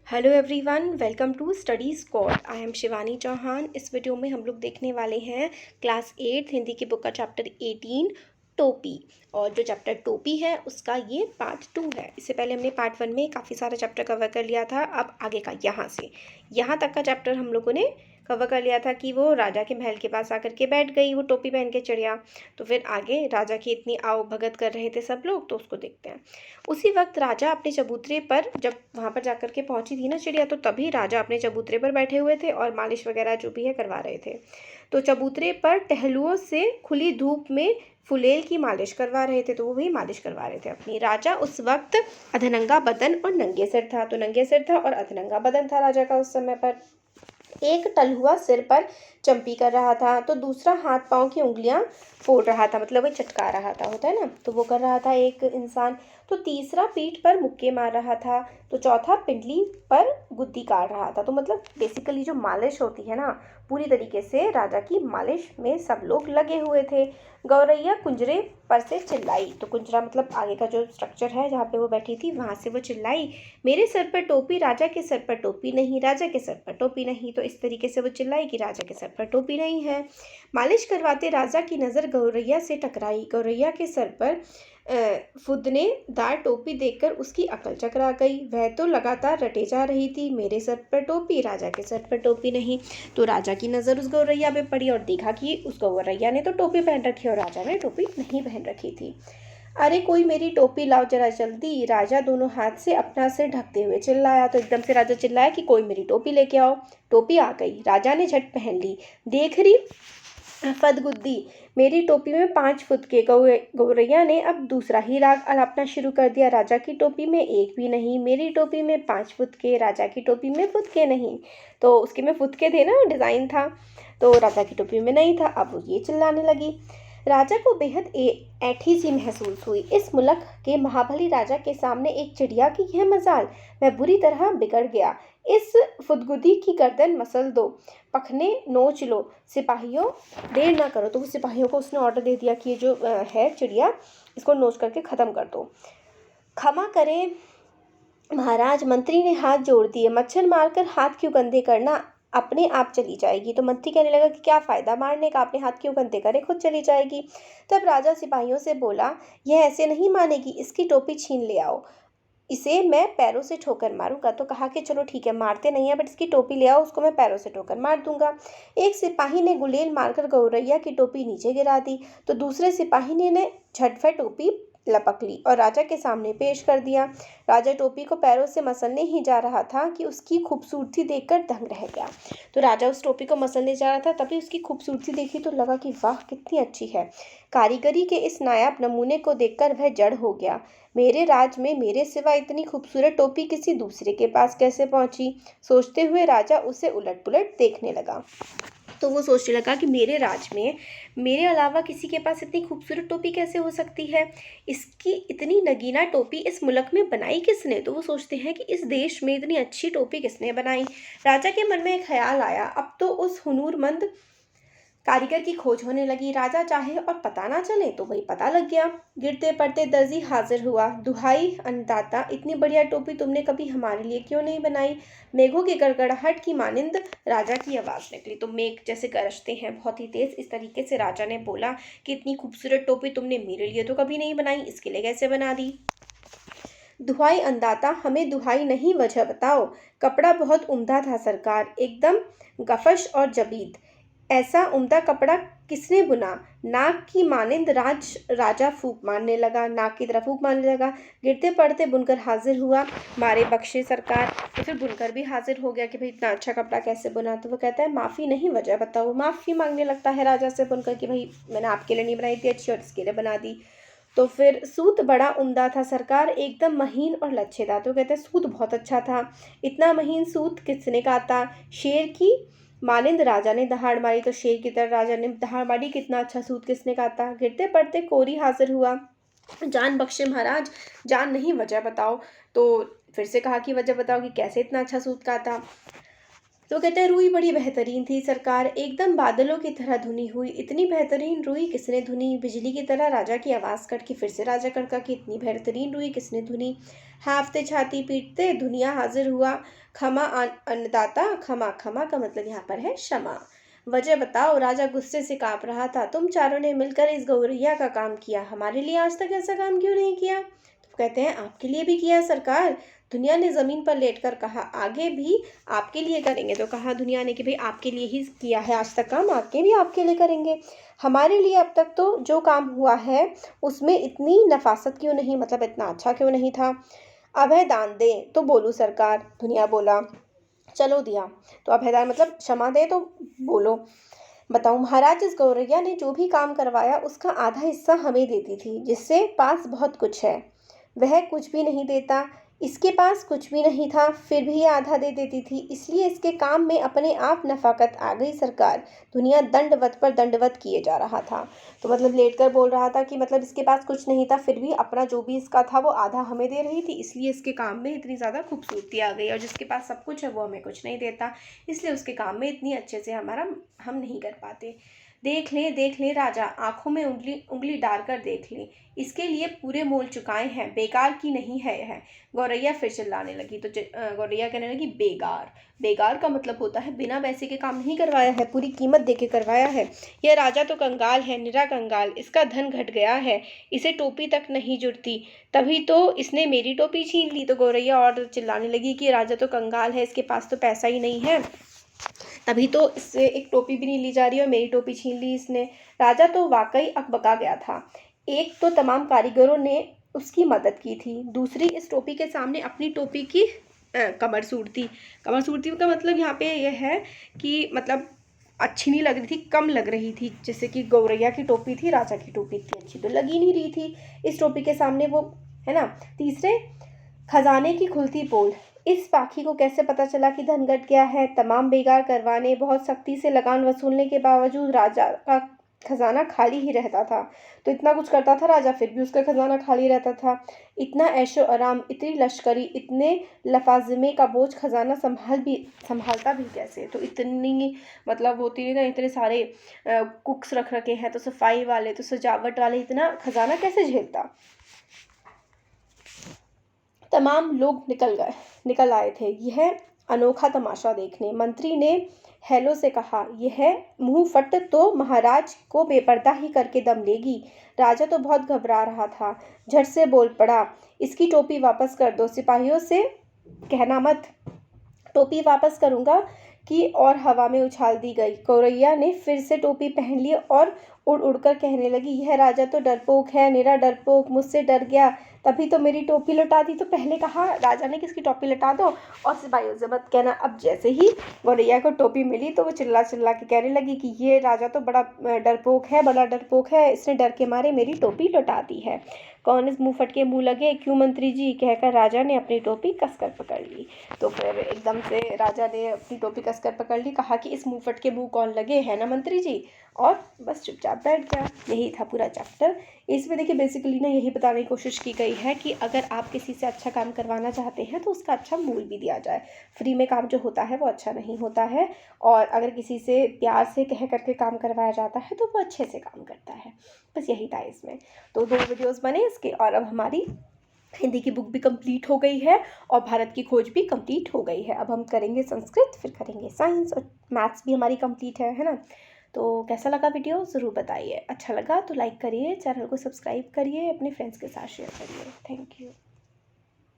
Hello everyone, welcome to study squad. I am Shivani Chauhan. इस video में हम लोग देखने वाले हैं क्लास 8 हिंदी की बुक का चैप्टर 18 टोपी। और जो चैप्टर टोपी है उसका ये पार्ट 2 है। इससे पहले हमने पार्ट 1 में काफ़ी सारा चैप्टर कवर कर लिया था। अब आगे का यहाँ तक का चैप्टर हम लोगों ने कवर कर लिया था कि वो राजा के महल के पास आकर के बैठ गई, वो टोपी पहन के चिड़िया। तो फिर आगे राजा की इतनी आओ भगत कर रहे थे सब लोग, तो उसको देखते हैं। उसी वक्त राजा अपने चबूतरे पर, जब वहाँ पर जाकर के पहुँची थी ना चिड़िया, तो तभी राजा अपने चबूतरे पर बैठे हुए थे और मालिश वगैरह जो भी है करवा रहे थे। तो चबूतरे पर टहलुओं से खुली धूप में फुलेल की मालिश करवा रहे थे, तो वो भी मालिश करवा रहे थे अपनी। राजा उस वक्त अधनंगा बदन और नंगे सिर था, तो नंगे सिर था और अधनंगा बदन था राजा का उस समय पर। एक टलहुआ सिर पर चंपी कर रहा था, तो दूसरा हाथ पांव की उंगलियां फोड़ रहा था, मतलब वो चटका रहा था, होता है ना, तो वो कर रहा था एक इंसान। तो तीसरा पीठ पर मुक्के मार रहा था, तो चौथा पिंडली पर गुद्दी काट रहा था। तो मतलब बेसिकली जो मालिश होती है ना, पूरी तरीके से राजा की मालिश में सब लोग लगे हुए थे। गौरैया कुंजरे पर से चिल्लाई, तो कुंजरा मतलब आगे का जो स्ट्रक्चर है जहाँ पे वो बैठी थी, वहां से वो चिल्लाई, मेरे सर पर टोपी, राजा के सर पर टोपी नहीं, राजा के सर पर टोपी नहीं। तो इस तरीके से वो चिल्लाई कि राजा के सर पर टोपी नहीं है। मालिश करवाते राजा की नज़र गौरैया से टकराई। गौरैया के सर पर फुदनेदार टोपी देखकर उसकी अकल चकरा गई। वह तो लगातार रटे जा रही थी, मेरे सर पर टोपी, राजा के सर पर टोपी नहीं। तो राजा की नज़र उस गौरैया पे पड़ी और देखा कि उस गौरैया ने तो टोपी पहन रखी और राजा ने टोपी नहीं पहन रखी थी। अरे कोई मेरी टोपी लाओ जरा जल्दी, राजा दोनों हाथ से अपना सिर ढकते हुए चिल्लाया। तो एकदम से राजा चिल्लाया कि कोई मेरी टोपी लेके आओ। टोपी आ गई, राजा ने झट पहन ली। देख रही फदगुद्दी, मेरी टोपी में 5 फुदके। गौरैया ने अब दूसरा ही राग अलापना शुरू कर दिया, राजा की टोपी में एक भी नहीं, मेरी टोपी में 5 फुदके, राजा की टोपी में फुदके नहीं। तो उसके में फुदके थे ना, डिज़ाइन था, तो राजा की टोपी में नहीं था। अब वो ये चिल्लाने लगी। राजा को बेहद ऐठी सी महसूस हुई। इस मुल्क के महाबली राजा के सामने एक चिड़िया की यह मजाल। वह बुरी तरह बिगड़ गया। इस फुदगुदी की गर्दन मसल दो, पखने नोच लो, सिपाहियों देर ना करो। तो वो सिपाहियों को उसने ऑर्डर दे दिया कि ये जो है चिड़िया, इसको नोच करके ख़त्म कर दो। क्षमा करें महाराज, मंत्री ने हाथ जोड़ दिए, मच्छर मारकर हाथ क्यों गंदे करना, अपने आप चली जाएगी। तो मंत्री कहने लगा कि क्या फ़ायदा मारने का, अपने हाथ क्यों गंदे करे, खुद चली जाएगी। तब राजा सिपाहियों से बोला, यह ऐसे नहीं मानेगी, इसकी टोपी छीन ले आओ, इसे मैं पैरों से ठोकर मारूंगा। तो कहा कि चलो ठीक है, मारते नहीं है, बट इसकी टोपी ले आओ, उसको मैं पैरों से ठोकर मार दूंगा। एक सिपाही ने गुलेल मारकर गौरैया की टोपी नीचे गिरा दी, तो दूसरे सिपाही ने झटफट टोपी लपक ली और राजा के सामने पेश कर दिया। राजा टोपी को पैरों से मसलने ही जा रहा था कि उसकी खूबसूरती देखकर दंग रह गया। तो राजा उस टोपी को मसलने जा रहा था, तभी उसकी खूबसूरती देखी तो लगा कि वाह कितनी अच्छी है। कारीगरी के इस नायाब नमूने को देखकर वह जड़ हो गया। मेरे राज में मेरे सिवा इतनी खूबसूरत टोपी किसी दूसरे के पास कैसे पहुंची। सोचते हुए राजा उसे उलट पुलट देखने लगा। तो वो सोचने लगा कि मेरे राज में मेरे अलावा किसी के पास इतनी खूबसूरत टोपी कैसे हो सकती है, इसकी इतनी नगीना टोपी इस मुल्क में बनाई किसने। तो वो सोचते हैं कि इस देश में इतनी अच्छी टोपी किसने बनाई। राजा के मन में एक ख्याल आया, अब तो उस हुनूरमंद कारीगर की खोज होने लगी। राजा चाहे और पता ना चले तो वही पता लग गया। गिरते पड़ते दर्जी हाजिर हुआ। दुहाई अन्नदाता, इतनी बढ़िया टोपी तुमने कभी हमारे लिए क्यों नहीं बनाई। मेघों की गड़गड़ाहट की मानिंद राजा की आवाज़ निकली। तो मेघ जैसे गरजते हैं बहुत ही तेज, इस तरीके से राजा ने बोला कि इतनी खूबसूरत टोपी तुमने मेरे लिए तो कभी नहीं बनाई, इसके लिए कैसे बना दी। दुहाई अन्नदाता, हमें दुहाई नहीं, वजह बताओ। कपड़ा बहुत उम्दा था सरकार, एकदम गफश और जबीद। ऐसा उम्दा कपड़ा किसने बुना। नाक की मानिंद राजा फूंक मारने लगा, नाक की तरफ फूंक मारने लगा। गिरते पड़ते बुनकर हाजिर हुआ, मारे बख्शे सरकार। तो फिर बुनकर भी हाजिर हो गया कि भाई इतना अच्छा कपड़ा कैसे बुना। तो वो कहता है माफ़ी नहीं, वजह बताओ। माफ़ी मांगने लगता है राजा से बुनकर कि भाई मैंने आपके लिए नहीं बनाई थी अच्छी और इसके लिए बना दी। तो फिर सूत बड़ा उम्दा था सरकार, एकदम महीन और लच्छेदार। तो कहते हैं सूत बहुत अच्छा था, इतना महीन सूत किसने काता। शेर की मानिंद राजा ने दहाड़ मारी, तो शेर की तरह राजा ने दहाड़ मारी, कितना अच्छा सूत किसने काता। गिरते पड़ते कोरी हाजिर हुआ, जान बख्शे महाराज, जान नहीं, वजह बताओ। तो फिर से कहा कि वजह बताओ कि कैसे इतना अच्छा सूत काता। तो कहते हैं रुई बड़ी बेहतरीन थी सरकार, एकदम बादलों की तरह धुनी हुई। इतनी बेहतरीन रुई किसने धुनी? बिजली की तरह राजा की आवाज़ कट के फिर से राजा कड़का कि इतनी बेहतरीन रुई किसने धुनी? हाफते छाती पीटते दुनिया हाजिर हुआ, क्षमा अन्नदाता, क्षमा। क्षमा का मतलब यहाँ पर है क्षमा। वजह बताओ, राजा गुस्से से कांप रहा था। तुम चारों ने मिलकर इस गौरैया का काम किया, हमारे लिए आज तक ऐसा काम क्यों नहीं किया? तो कहते हैं आपके लिए भी किया सरकार। दुनिया ने ज़मीन पर लेटकर कहा आगे भी आपके लिए करेंगे। तो कहा दुनिया ने कि भाई आपके लिए ही किया है आज तक काम, आगे भी आपके लिए करेंगे। हमारे लिए अब तक तो जो काम हुआ है उसमें इतनी नफासत क्यों नहीं, मतलब इतना अच्छा क्यों नहीं था? अभय दान दे तो बोलूँ सरकार। दुनिया बोला चलो दिया। तो अभयदान मतलब क्षमा दे तो बोलो। बताऊं महाराज, इस गौरैया ने जो भी काम करवाया उसका आधा हिस्सा हमें देती थी, जिससे पास बहुत कुछ है। वह कुछ भी नहीं देता, इसके पास कुछ भी नहीं था, फिर भी आधा दे देती थी, इसलिए इसके काम में अपने आप नफाकत आ गई सरकार। दुनिया दंडवत पर दंडवत किए जा रहा था। तो मतलब लेटकर बोल रहा था कि मतलब इसके पास कुछ नहीं था, फिर भी अपना जो भी इसका था वो आधा हमें दे रही थी, इसलिए इसके काम में इतनी ज़्यादा खूबसूरती आ गई। और जिसके पास सब कुछ है वो हमें कुछ नहीं देता, इसलिए उसके काम में इतनी अच्छे से हम नहीं कर पाते। देख ले राजा, आंखों में उंगली उंगली डालकर देख ले, इसके लिए पूरे मोल चुकाए हैं, बेकार की नहीं है यह। गौरैया फिर चिल्लाने लगी। तो गौरैया कहने लगी बेकार। बेकार का मतलब होता है बिना पैसे के काम नहीं करवाया है, पूरी कीमत दे के करवाया है। यह राजा तो कंगाल है, निरा कंगाल, इसका धन घट गया है, इसे टोपी तक नहीं जुड़ती, तभी तो इसने मेरी टोपी छीन ली। तो गौरैया और चिल्लाने लगी कि राजा तो कंगाल है, इसके पास तो पैसा ही नहीं है, तभी तो इससे एक टोपी भी नहीं ली जा रही और मेरी टोपी छीन ली इसने। राजा तो वाकई अकबका गया था। एक तो तमाम कारीगरों ने उसकी मदद की थी, दूसरी इस टोपी के सामने अपनी टोपी की कमर सूरती। कमर सूरती का मतलब यहाँ पे यह है कि मतलब अच्छी नहीं लग रही थी, कम लग रही थी। जैसे कि गौरैया की टोपी थी, राजा की टोपी इतनी अच्छी तो लगी नहीं रही थी इस टोपी के सामने वो, है ना। तीसरे, खजाने की खुलती पोल। इस पाखी को कैसे पता चला कि धन घट गया है? तमाम बेगार करवाने, बहुत सख्ती से लगान वसूलने के बावजूद राजा का खजाना खाली ही रहता था। तो इतना कुछ करता था राजा, फिर भी उसका खजाना खाली रहता था। इतना ऐशो आराम, इतनी लश्करी, इतने लफाजमे का बोझ खजाना संभालता भी कैसे? तो इतनी मतलब होती है ना, इतने सारे कुक्स रख रखे हैं, तो सफाई वाले, तो सजावट वाले, इतना खजाना कैसे झेलता? तमाम लोग निकल आए थे यह अनोखा तमाशा देखने। मंत्री ने हेलो से कहा, यह मुंह फट तो महाराज को बेपर्दा ही करके दम लेगी। राजा तो बहुत घबरा रहा था, झट से बोल पड़ा, इसकी टोपी वापस कर दो। सिपाहियों से कहना मत, टोपी वापस करूँगा की और हवा में उछाल दी गई। गौरैया ने फिर से टोपी पहन ली और उड़ उड़कर कहने लगी, यह राजा तो डरपोक है, निरा डरपोक, मुझसे डर गया, तभी तो मेरी टोपी लौटा दी। तो पहले कहा राजा ने कि इसकी टोपी लौटा दो, और सिपाहियों से मत कहना। अब जैसे ही गौरैया को टोपी मिली तो वो चिल्ला चिल्ला के कहने लगी कि ये राजा तो बड़ा डरपोक है, बड़ा डरपोक है, इसने डर के मारे मेरी टोपी लौटा दी है। कौन इस मुँह फटके मुँह लगे, क्यों मंत्री जी, कहकर राजा ने अपनी टोपी कसकर पकड़ ली। तो फिर एकदम से राजा ने अपनी टोपी कसकर पकड़ ली, कहा कि इस मुँह फटके मुँह कौन लगे, है ना मंत्री जी, और बस चुपचाप बैठ गया। यही था पूरा चैप्टर। इसमें देखिए बेसिकली ना यही बताने की कोशिश की गई है कि अगर आप किसी से अच्छा काम करवाना चाहते हैं तो उसका अच्छा मूल भी दिया जाए। फ्री में काम जो होता है वो अच्छा नहीं होता है, और अगर किसी से प्यार से कह करके काम करवाया जाता है तो वो अच्छे से काम करता है। बस यही था इसमें। तो 2 वीडियोज़ बने इसके, और अब हमारी हिंदी की बुक भी कंप्लीट हो गई है और भारत की खोज भी कंप्लीट हो गई है। अब हम करेंगे संस्कृत, फिर करेंगे साइंस, और मैथ्स भी हमारी कंप्लीट है ना। तो कैसा लगा वीडियो ज़रूर बताइए। अच्छा लगा तो लाइक करिए, चैनल को सब्सक्राइब करिए, अपने फ्रेंड्स के साथ शेयर करिए। Thank you.